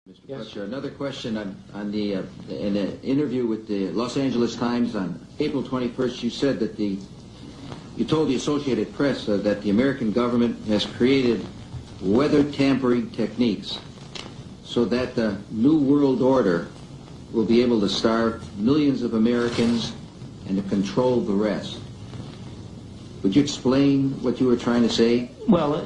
Mr. Yes. Fletcher, another question on the in an interview with the Los Angeles Times on April 21st, you said that you told the Associated Press that the American government has created weather tampering techniques so that the New World Order will be able to starve millions of Americans and to control the rest. Would you explain what you were trying to say? Well,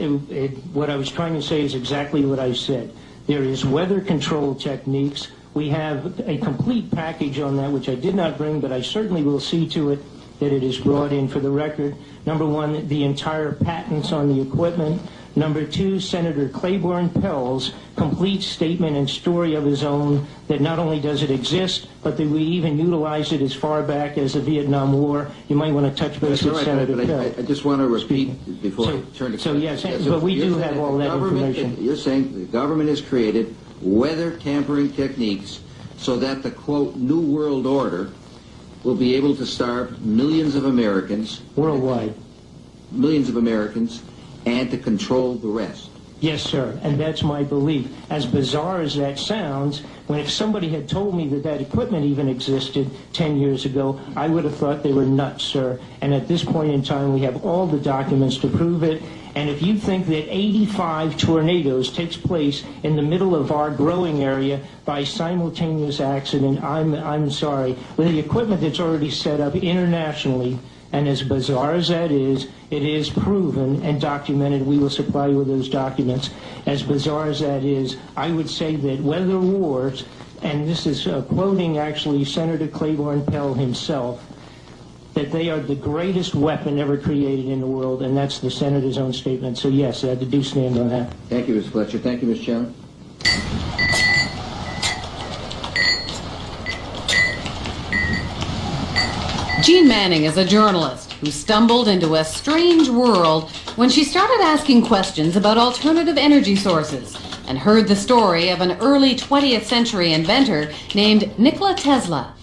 what I was trying to say is exactly what I said. There is weather control techniques. We have a complete package on that, which I did not bring, but I certainly will see to it that it is brought in for the record. Number one, the entire patents on the equipment. Number two, Senator Claiborne Pell's complete statement and story of his own that not only does it exist, but that we even utilized it as far back as the Vietnam War. You might want to touch base with Senator Pell. I just want to repeat before I turn to So yes, but we do have all that information. You're saying the government has created weather tampering techniques so that the, quote, New World Order will be able to starve millions of Americans. Worldwide. Millions of Americans, and to control the rest. Yes, sir, and that's my belief. As bizarre as that sounds, if somebody had told me that that equipment even existed 10 years ago, I would have thought they were nuts, sir. And at this point in time, we have all the documents to prove it. And if you think that 85 tornadoes takes place in the middle of our growing area by simultaneous accident, I'm sorry. With the equipment that's already set up internationally, and as bizarre as that is, it is proven and documented. We will supply you with those documents. As bizarre as that is, I would say that weather wars, and this is quoting actually Senator Claiborne Pell himself, that they are the greatest weapon ever created in the world, and that's the Senator's own statement. So yes, I do stand on that. Thank you, Mr. Fletcher. Thank you, Mr. Chairman. Jean Manning is a journalist who stumbled into a strange world when she started asking questions about alternative energy sources and heard the story of an early 20th century inventor named Nikola Tesla.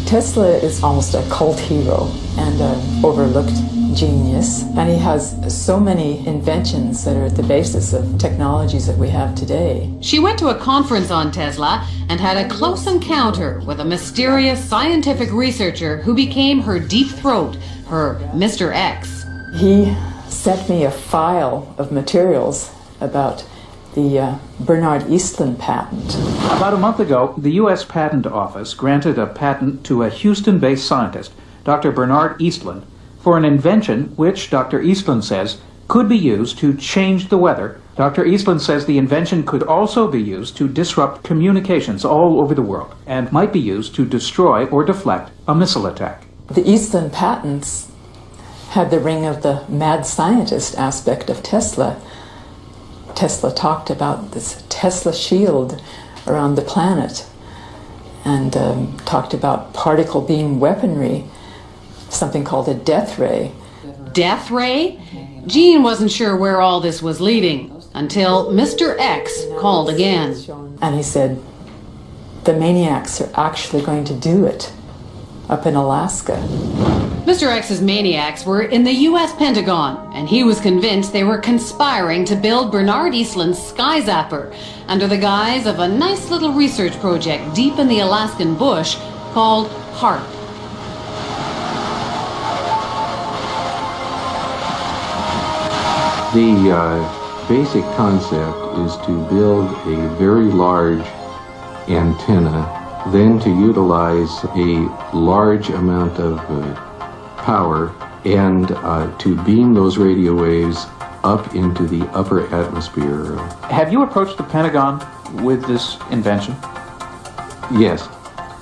Tesla is almost a cult hero and an overlooked genius, and he has so many inventions that are at the basis of technologies that we have today. She went to a conference on Tesla and had a close encounter with a mysterious scientific researcher who became her deep throat, her Mr. X. He sent me a file of materials about the Bernard Eastlund patent. About a month ago, the U.S. Patent Office granted a patent to a Houston-based scientist, Dr. Bernard Eastlund, for an invention which, Dr. Eastlund says, could be used to change the weather. Dr. Eastlund says the invention could also be used to disrupt communications all over the world and might be used to destroy or deflect a missile attack. The Eastlund patents had the ring of the mad scientist aspect of Tesla. Tesla talked about this Tesla shield around the planet and talked about particle beam weaponry, something called a death ray. Death ray? Jean wasn't sure where all this was leading until Mr. X called again. And he said, the maniacs are actually going to do it up in Alaska. Mr. X's maniacs were in the U.S. Pentagon, and he was convinced they were conspiring to build Bernard Eastlund's Sky Zapper under the guise of a nice little research project deep in the Alaskan bush called Haarp. The basic concept is to build a very large antenna, then to utilize a large amount of power and to beam those radio waves up into the upper atmosphere. Have you approached the Pentagon with this invention? Yes,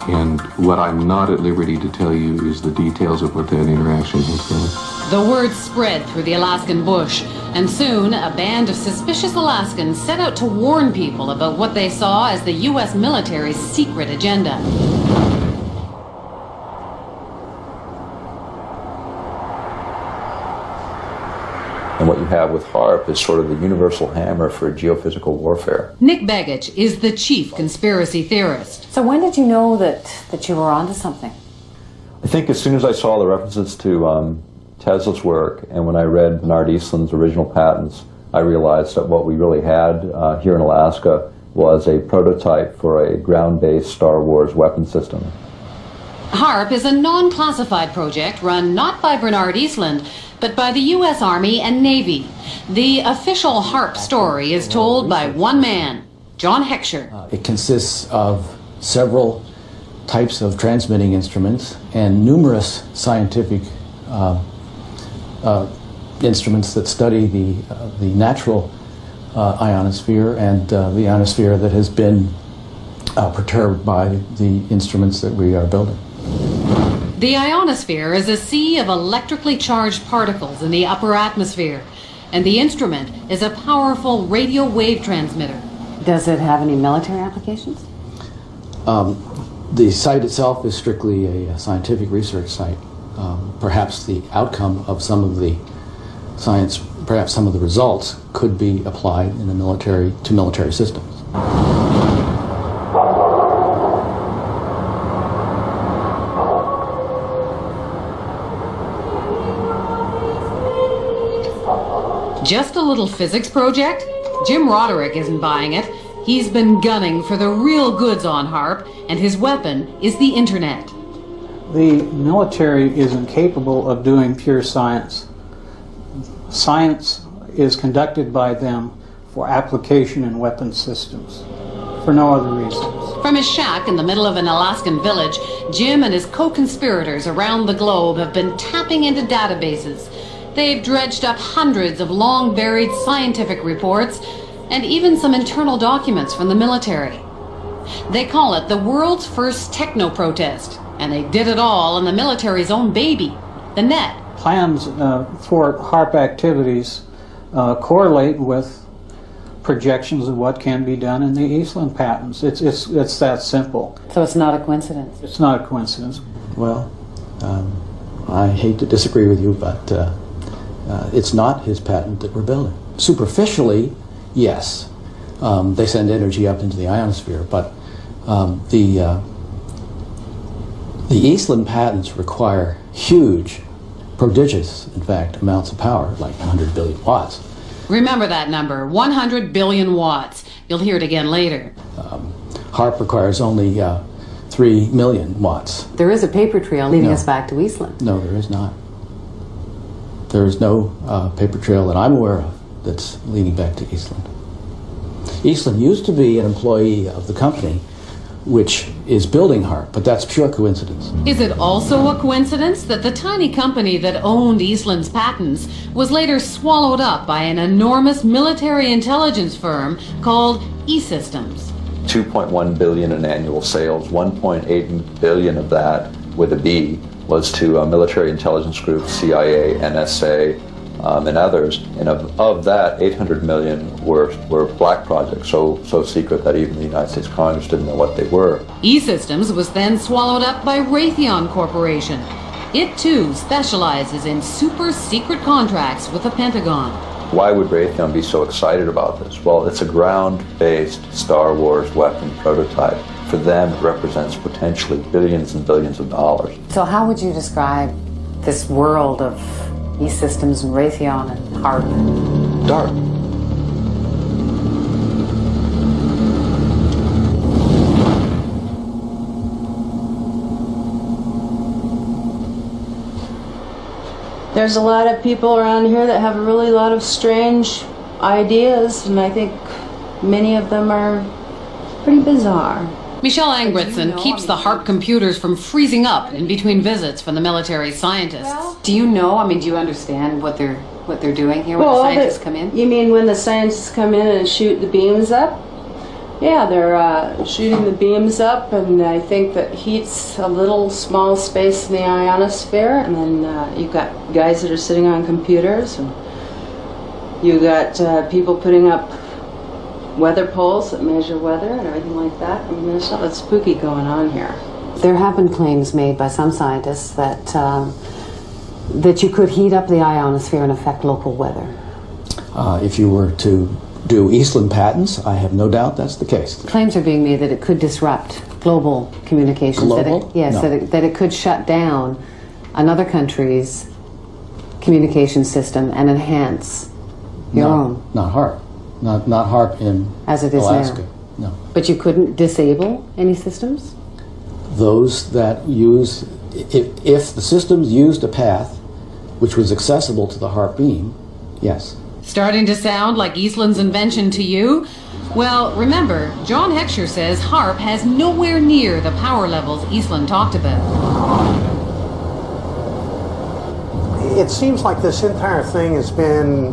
and what I'm not at liberty to tell you is the details of what that interaction has been. The word spread through the Alaskan bush, and soon a band of suspicious Alaskans set out to warn people about what they saw as the U.S. military's secret agenda. And what you have with Haarp is sort of the universal hammer for geophysical warfare. Nick Begich is the chief conspiracy theorist. So when did you know that you were onto something? I think as soon as I saw the references to Tesla's work, and when I read Bernard Eastlund's original patents, I realized that what we really had here in Alaska was a prototype for a ground-based Star Wars weapon system. Haarp is a non-classified project run not by Bernard Eastland, but by the U.S. Army and Navy. The official Haarp story is told by one man, John Heckscher. It consists of several types of transmitting instruments and numerous scientific instruments that study the natural ionosphere and the ionosphere that has been perturbed by the instruments that we are building. The ionosphere is a sea of electrically charged particles in the upper atmosphere, and the instrument is a powerful radio wave transmitter. Does it have any military applications? The site itself is strictly a scientific research site. Perhaps the outcome of some of the science, perhaps some of the results could be applied in the military to military systems. Just a little physics project? Jim Roderick isn't buying it. He's been gunning for the real goods on Haarp, and his weapon is the internet. The military is incapable of doing pure science. Science is conducted by them for application in weapon systems, for no other reasons. From his shack in the middle of an Alaskan village, Jim and his co-conspirators around the globe have been tapping into databases. They've dredged up hundreds of long-buried scientific reports and even some internal documents from the military. They call it the world's first techno-protest, and they did it all on the military's own baby, the net. Plans for Haarp activities correlate with projections of what can be done in the Eastland patents. It's that simple. So it's not a coincidence? It's not a coincidence. Well, I hate to disagree with you, but it's not his patent that we're building. Superficially, yes, they send energy up into the ionosphere, but the Eastland patents require huge, prodigious, in fact, amounts of power, like 100 billion watts. Remember that number, 100 billion watts. You'll hear it again later. Haarp requires only 3 million watts. There is a paper trail leading us back to Eastland. No, there is not. There is no paper trail that I'm aware of that's leading back to Eastland. Eastland used to be an employee of the company which is building Haarp, but that's pure coincidence. Is it also a coincidence that the tiny company that owned Eastland's patents was later swallowed up by an enormous military intelligence firm called E-Systems? 2.1 billion in annual sales, 1.8 billion of that, with a B, was to military intelligence groups, CIA, NSA, and others. And of that, 800 million were black projects, so secret that even the United States Congress didn't know what they were. E-Systems was then swallowed up by Raytheon Corporation. It too specializes in super secret contracts with the Pentagon. Why would Raytheon be so excited about this? Well, it's a ground-based Star Wars weapon prototype. For them, it represents potentially billions and billions of dollars. So how would you describe this world of E-Systems and Raytheon and Haarp? Dark. There's a lot of people around here that have a really lot of strange ideas, and I think many of them are pretty bizarre. Michelle Angbritson keeps the Haarp computers from freezing up in between visits from the military scientists. Do you know, do you understand what they're doing here when the scientists come in? You mean when the scientists come in and shoot the beams up? Yeah, they're shooting the beams up, and I think that heats a little small space in the ionosphere, and then you've got guys that are sitting on computers, and you've got people putting up weather poles that measure weather and everything like that. I mean, there's something spooky going on here. There have been claims made by some scientists that that you could heat up the ionosphere and affect local weather. If you were to do Eastland patents, I have no doubt that's the case. Claims are being made that it could disrupt global communications. Global? Yes, No. that it could shut down another country's communication system and enhance Your No, own? Not Haarp. Not Haarp in As it is Alaska. now? No. But you couldn't disable any systems? Those that use, if the systems used a path which was accessible to the Haarp beam, yes. Starting to sound like Eastland's invention to you? Well, remember, John Heckscher says Haarp has nowhere near the power levels Eastland talked about. It seems like this entire thing has been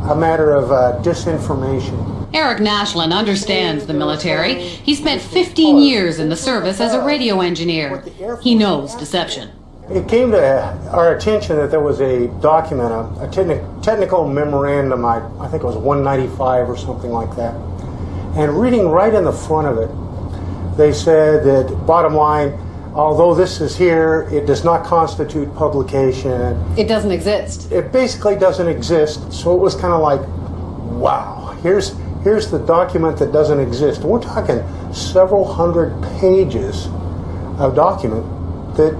a matter of disinformation. Eric Nashland understands the military. He spent 15 years in the service as a radio engineer. He knows deception. It came to our attention that there was a document, a technical memorandum, I think it was 195 or something like that. And reading right in the front of it, they said that, bottom line, although this is here, it does not constitute publication. It doesn't exist. It basically doesn't exist. So it was kind of like, wow, here's the document that doesn't exist. We're talking several hundred pages of document that,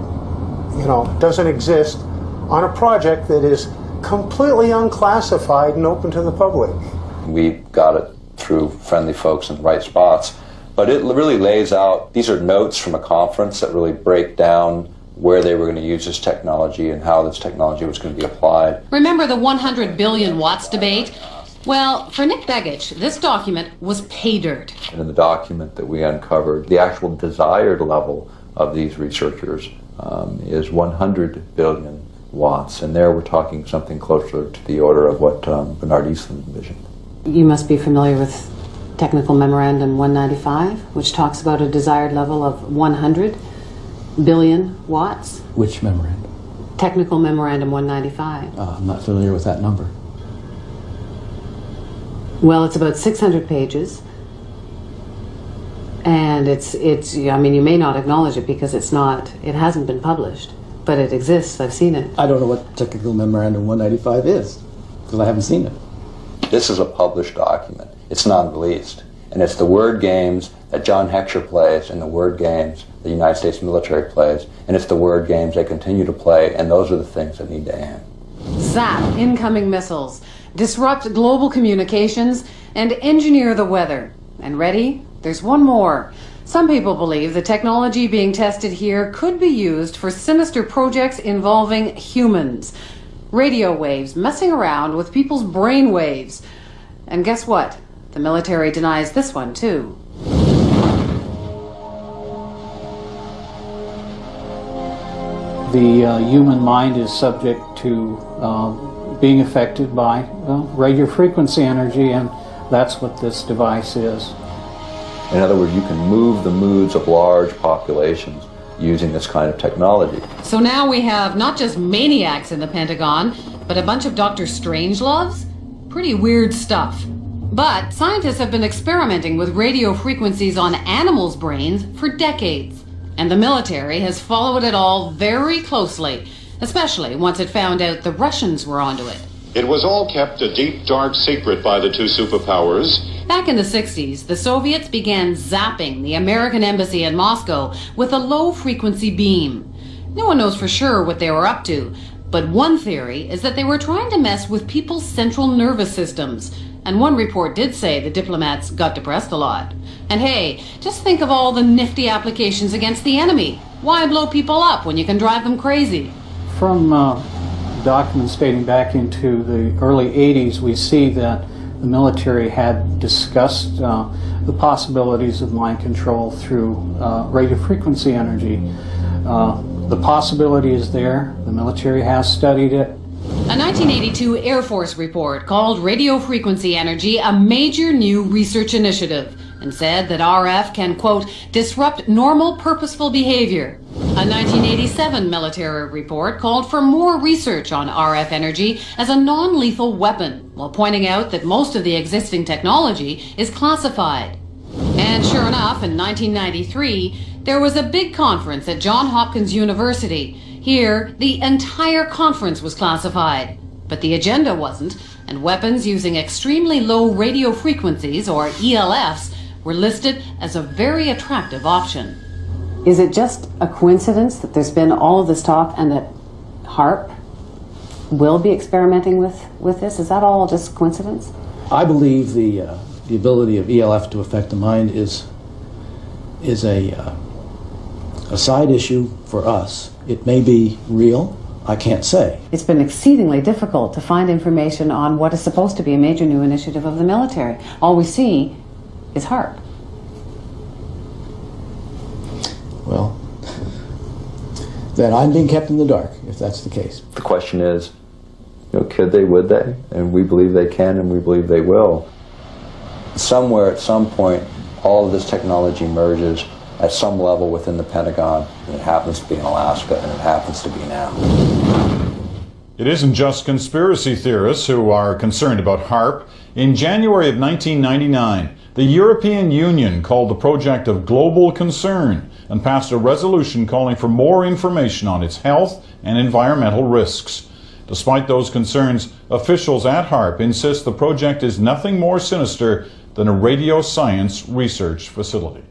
you know, doesn't exist on a project that is completely unclassified and open to the public. We got it through friendly folks in the right spots, but it really lays out, these are notes from a conference that really break down where they were going to use this technology and how this technology was going to be applied. Remember the 100 billion watts debate? Well, for Nick Begich, this document was pay dirt. And in the document that we uncovered, the actual desired level of these researchers is 100 billion watts, and there we're talking something closer to the order of what Bernard Eastland envisioned. You must be familiar with Technical Memorandum 195, which talks about a desired level of 100 billion watts. Which memorandum? Technical Memorandum 195. I'm not familiar with that number. Well, it's about 600 pages. And it's I mean, you may not acknowledge it because it hasn't been published, but it exists. I've seen it. I don't know what Technical Memorandum 195 is, because I haven't seen it. This is a published document. It's non-released. And it's the word games that John Heckscher plays and the word games the United States military plays, and it's the word games they continue to play, and those are the things that need to end. Zap incoming missiles, disrupt global communications, and engineer the weather. And ready? There's one more. Some people believe the technology being tested here could be used for sinister projects involving humans. Radio waves messing around with people's brain waves. And guess what? The military denies this one, too. The human mind is subject to being affected by radio frequency energy, and that's what this device is. In other words, you can move the moods of large populations using this kind of technology. So now we have not just maniacs in the Pentagon, but a bunch of Dr. Strangeloves? Pretty weird stuff. But scientists have been experimenting with radio frequencies on animals' brains for decades. And the military has followed it all very closely, especially once it found out the Russians were onto it. It was all kept a deep, dark secret by the two superpowers. Back in the 60s, the Soviets began zapping the American embassy in Moscow with a low-frequency beam. No one knows for sure what they were up to, but one theory is that they were trying to mess with people's central nervous systems. And one report did say the diplomats got depressed a lot. And hey, just think of all the nifty applications against the enemy. Why blow people up when you can drive them crazy? From documents dating back into the early 80s, we see that the military had discussed the possibilities of mind control through radio frequency energy. The possibility is there. The military has studied it. A 1982 Air Force report called radio frequency energy a major new research initiative and said that RF can, quote, disrupt normal purposeful behavior. A 1987 military report called for more research on RF energy as a non-lethal weapon, while pointing out that most of the existing technology is classified. And sure enough, in 1993, there was a big conference at Johns Hopkins University. Here, the entire conference was classified, but the agenda wasn't, and weapons using extremely low radio frequencies, or ELFs, were listed as a very attractive option. Is it just a coincidence that there's been all of this talk and that Haarp will be experimenting with this? Is that all just coincidence? I believe the ability of ELF to affect the mind is a side issue for us. It may be real. I can't say. It's been exceedingly difficult to find information on what is supposed to be a major new initiative of the military. All we see is Haarp. Well, then I'm being kept in the dark, if that's the case. The question is, could they, would they? And we believe they can, and we believe they will. Somewhere, at some point, all of this technology merges at some level within the Pentagon, and it happens to be in Alaska, and it happens to be now. It isn't just conspiracy theorists who are concerned about Haarp. In January of 1999, the European Union called the project of global concern and passed a resolution calling for more information on its health and environmental risks. Despite those concerns, officials at Haarp insist the project is nothing more sinister than a radio science research facility.